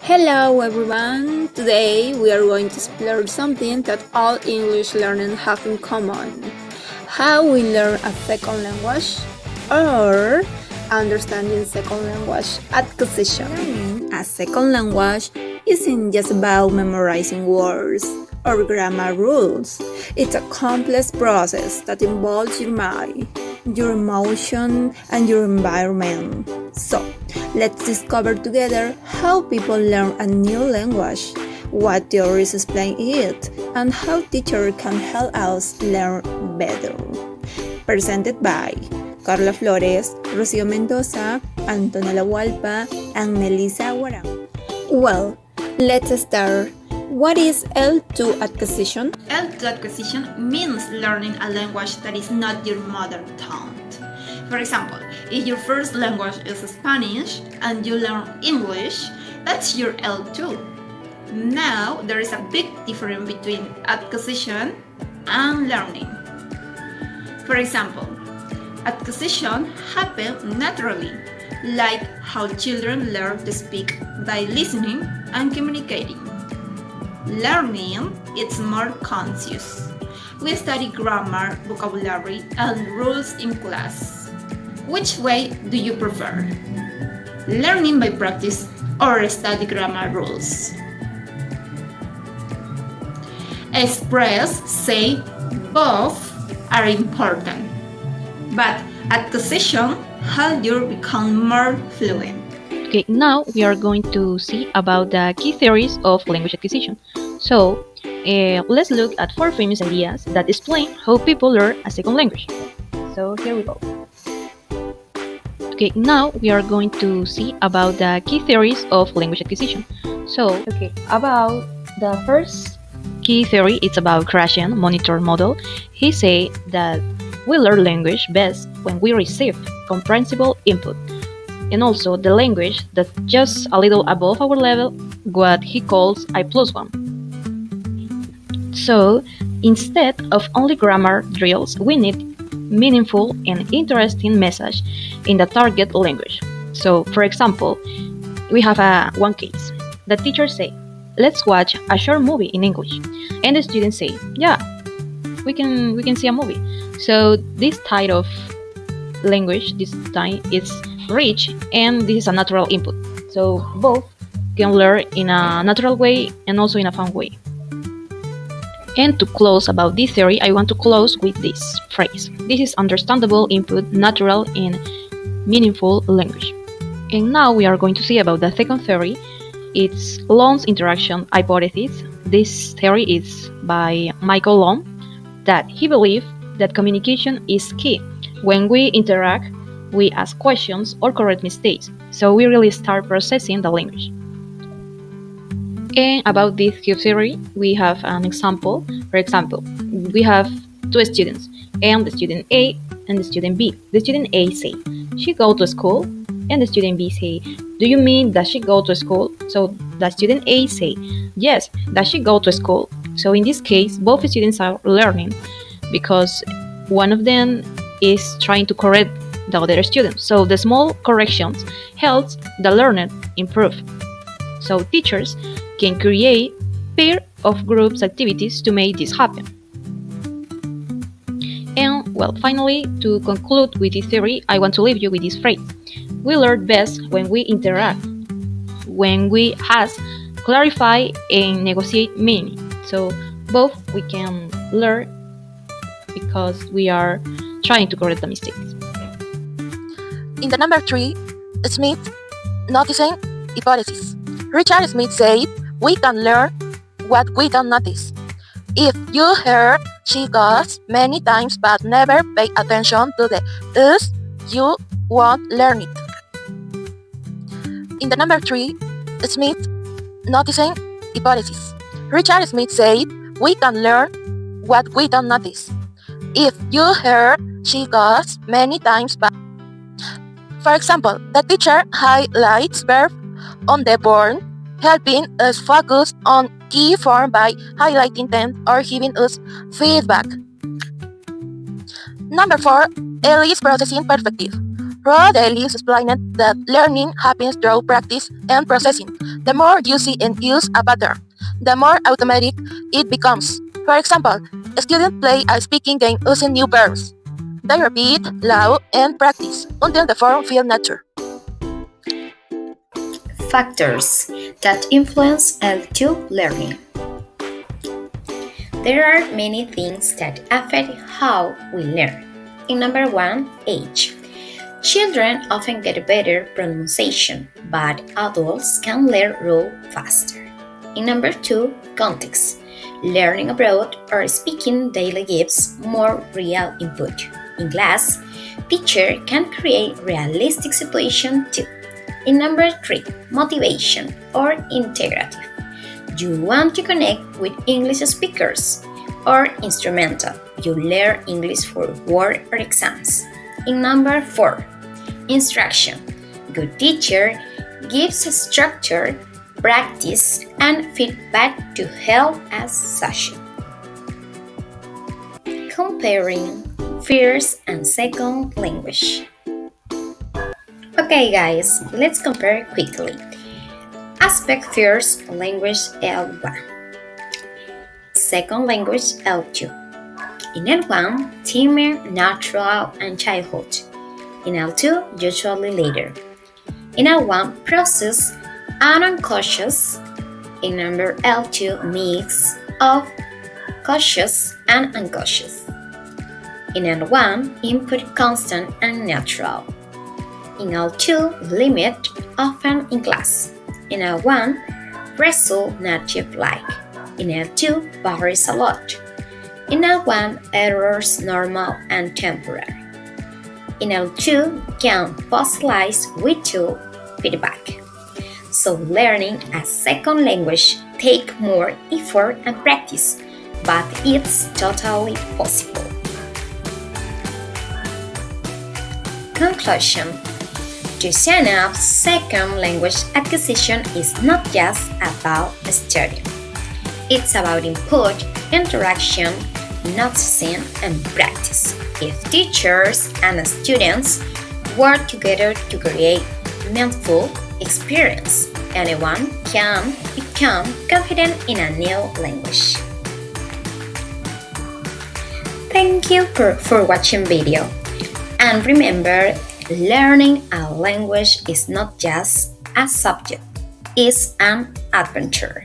Hello everyone! Today we are going to explore something that all English learners have in common. How we learn a second language or understanding second language acquisition. Learning a second language isn't just about memorizing words or grammar rules. It's a complex process that involves your mind, your emotion, and your environment. So, let's discover together how people learn a new language, what theories explain it, and how teachers can help us learn better. Presented by Carla Flores, Rocío Mendoza, Antonella Hualpa, and Melissa Guarán. Well, let's start. What is L2 acquisition? L2 acquisition means learning a language that is not your mother tongue. For example, if your first language is Spanish and you learn English, that's your L2. Now, there is a big difference between acquisition and learning. For example, acquisition happens naturally, like how children learn to speak by listening and communicating. Learning is more conscious. We study grammar, vocabulary, and rules in class. Which way do you prefer? Learning by practice or study grammar rules? Express say both are important, but acquisition helps you become more fluent. Okay, now we are going to see about the key theories of language acquisition. So, let's look at 4 famous ideas that explain how people learn a second language. So, here we go. Okay, now we are going to see about the key theories of language acquisition. So, about the first key theory, it's about Krashen monitor model. He say that we learn language best when we receive comprehensible input, and also the language that's just a little above our level, what he calls I+1. So, instead of only grammar drills, we need meaningful and interesting message in the target language. So, for example, we have one case. The teacher say, "Let's watch a short movie in English," and the students say, "Yeah, we can see a movie." So, this type of language, this time, is rich, and this is a natural input. So both can learn in a natural way and also in a fun way. And to close about this theory, I want to close with this phrase. This is understandable input, natural and meaningful language. And now we are going to see about the second theory. It's Long's interaction hypothesis. This theory is by Michael Long, that he believed that communication is key. When we interact, we ask questions or correct mistakes, so we really start processing the language. And about this cube theory, we have an example. For example, we have 2 students, and the student A and the student B. The student A say, "She go to school," and the student B say, "Do you mean that she go to school?" So the student A say, "Yes, that she go to school." So in this case, both students are learning because one of them is trying to correct the other student. So the small corrections helps the learner improve. So teachers can create pair of groups activities to make this happen. And well, finally, to conclude with this theory, I want to leave you with this phrase. We learn best when we interact, when we ask, clarify, and negotiate meaning. So both we can learn because we are trying to correct the mistakes. In the number 3, Smith noticing hypothesis. Richard Smith said, "We can learn what we don't notice. If you heard she goes many times but never pay attention to the us, you won't learn it." In the number 3, Smith noticing hypothesis. Richard Smith said, "We can learn what we don't notice. If you heard she goes many times but..." For example, the teacher highlights verbs on the board, helping us focus on key form by highlighting them or giving us feedback. Number 4, Ellie's processing perspective. Roa Daly explained that learning happens through practice and processing. The more you see and use a pattern, the more automatic it becomes. For example, students play a speaking game using new verbs. They repeat, loud, and practice until the form feels natural. Factors that influence L2 learning. There are many things that affect how we learn. In number 1, age. Children often get better pronunciation, but adults can learn real faster. In number 2, context. Learning abroad or speaking daily gives more real input. In class, teacher can create realistic situation too. In number 3, motivation or integrative. You want to connect with English speakers. Or instrumental. You learn English for work or exams. In number 4, instruction. Good teacher gives structure, practice, and feedback to help us succeed. Comparing first and second language. Okay guys, let's compare quickly. Aspect first language L1. Second language L2. In L1, timid, natural, and childhood. In L2, usually later. In L1, process and unconscious. In number L2, mix of conscious and unconscious. In L1, input constant and natural. In L2, limit, often in class. In L1, result native-like. In L2, varies a lot. In L1, errors normal and temporary. In L2, can fossilize with tool feedback. So learning a second language takes more effort and practice, but it's totally possible. Conclusion. To sign up, second language acquisition is not just about studying. It's about input, interaction, noticing, and practice. If teachers and students work together to create meaningful experience, anyone can become confident in a new language. Thank you for watching video. And remember, learning a language is not just a subject, it's an adventure.